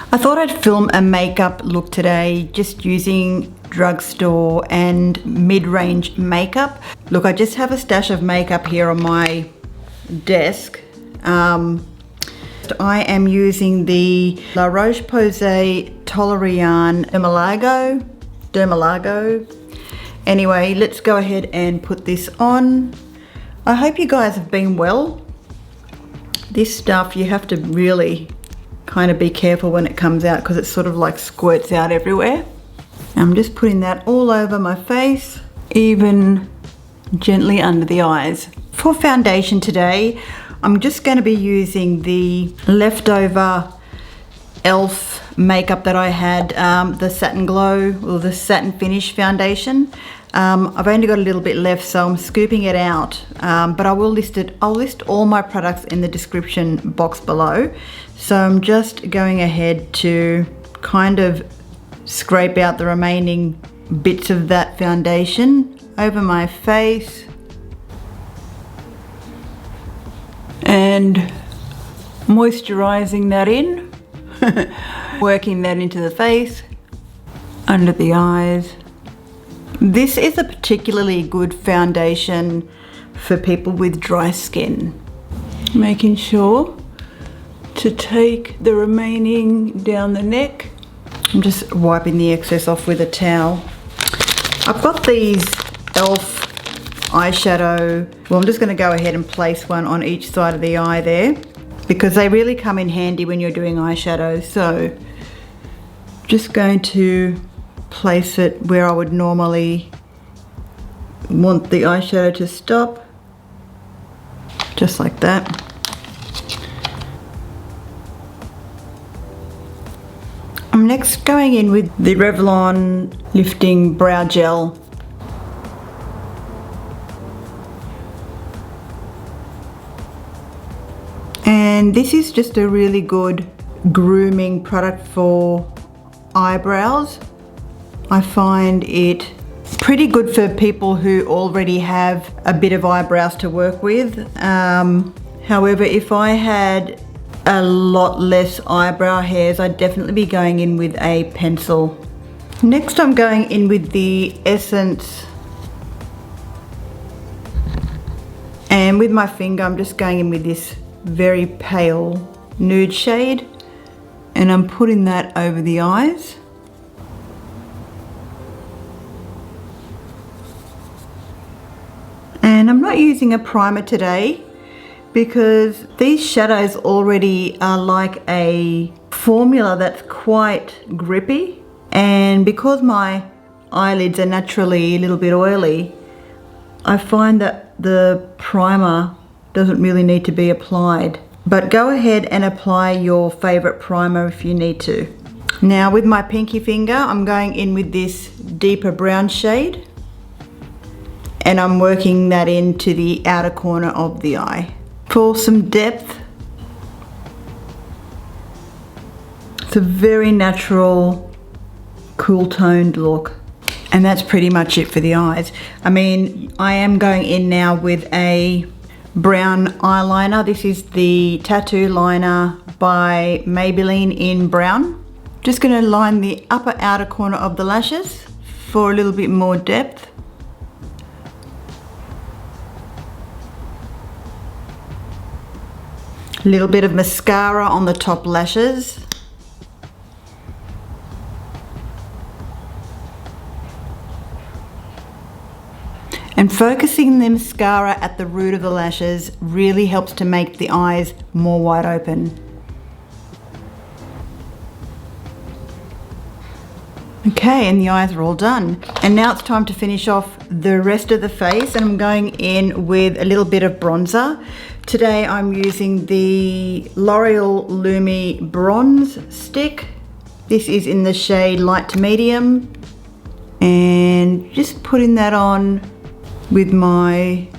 I thought I'd film a makeup look today just using drugstore and mid-range makeup. Look, I just have a stash of makeup here on my desk. I am using the ROCHE-POSAY Toleriane Dermallergo. Anyway, let's go ahead and put this on. I hope you guys have been well. This stuff, you have to really kind of be careful when it comes out because it sort of like squirts out everywhere. I'm just putting that all over my face, even gently under the eyes. For foundation today, I'm just going to be using the leftover E.L.F makeup that I had, the Satin Glow or the Satin Finish foundation. I've only got a little bit left, so I'm scooping it out, but I'll list all my products in the description box below. So I'm just going ahead to kind of scrape out the remaining bits of that foundation over my face and moisturizing that in, working that into the face, under the eyes. This is a particularly good foundation for people with dry skin. Making sure to take the remaining down the neck. I'm just wiping the excess off with a towel. I've got these E.L.F eyeshadow. Well, I'm just going to go ahead and place one on each side of the eye there because they really come in handy when you're doing eyeshadow. So just going to place it where I would normally want the eyeshadow to stop, just like that. I'm next going in with the Revlon Lifting Brow Gel. And this is just a really good grooming product for eyebrows. I find it pretty good for people who already have a bit of eyebrows to work with. However, if I had a lot less eyebrow hairs, I'd definitely be going in with a pencil. Next, I'm going in with the Essence. And with my finger, I'm just going in with this very pale nude shade. And I'm putting that over the eyes. And I'm not using a primer today because these shadows already are like a formula that's quite grippy, and because my eyelids are naturally a little bit oily, I find that the primer doesn't really need to be applied. But go ahead and apply your favorite primer if you need to. Now with my pinky finger, I'm going in with this deeper brown shade. And I'm working that into the outer corner of the eye. For some depth, it's a very natural, cool toned look. And that's pretty much it for the eyes. I mean, I am going in now with a brown eyeliner. This is the Tattoo Liner by Maybelline in brown. Just gonna line the upper outer corner of the lashes for a little bit more depth. A little bit of mascara on the top lashes. And focusing the mascara at the root of the lashes really helps to make the eyes more wide open. Okay, and the eyes are all done. And now it's time to finish off the rest of the face, and I'm going in with a little bit of bronzer. Today I'm using the L'Oreal Lumi Bronze Stick. This is in the shade light to medium. And just putting that on with my,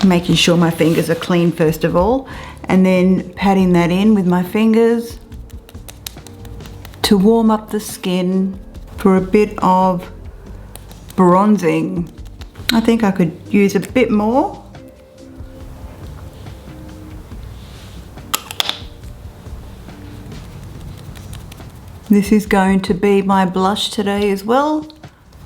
making sure my fingers are clean first of all, and then patting that in with my fingers to warm up the skin for a bit of bronzing. I think I could use a bit more. This is going to be my blush today as well,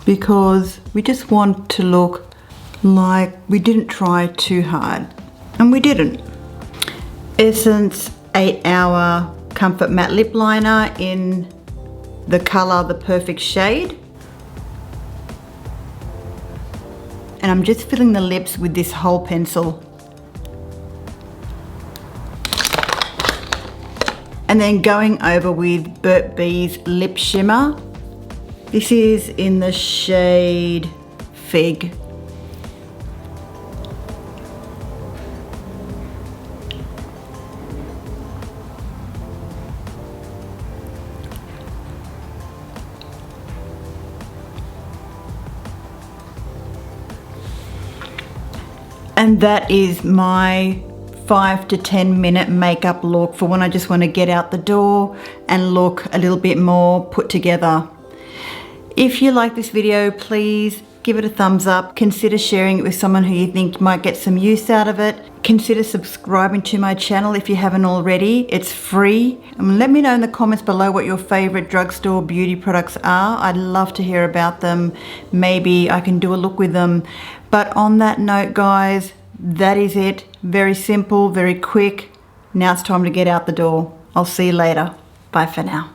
because we just want to look like we didn't try too hard, and we didn't. Essence 8-Hour Comfort Matte Lip Liner in the colour The Perfect Shade. And I'm just filling the lips with this whole pencil. And then going over with BURT'S Lip Shimmer. This is in the shade Fig. And that is my 5 to 10 minute makeup look for when I just want to get out the door and look a little bit more put together. If you like this video, please give it a thumbs up. Consider sharing it with someone who you think might get some use out of it. Consider subscribing to my channel if you haven't already. It's free. And let me know in the comments below what your favorite drugstore beauty products are. I'd love to hear about them. Maybe I can do a look with them. But on that note, guys, that is it. Very simple, very quick. Now it's time to get out the door. I'll see you later. Bye for now.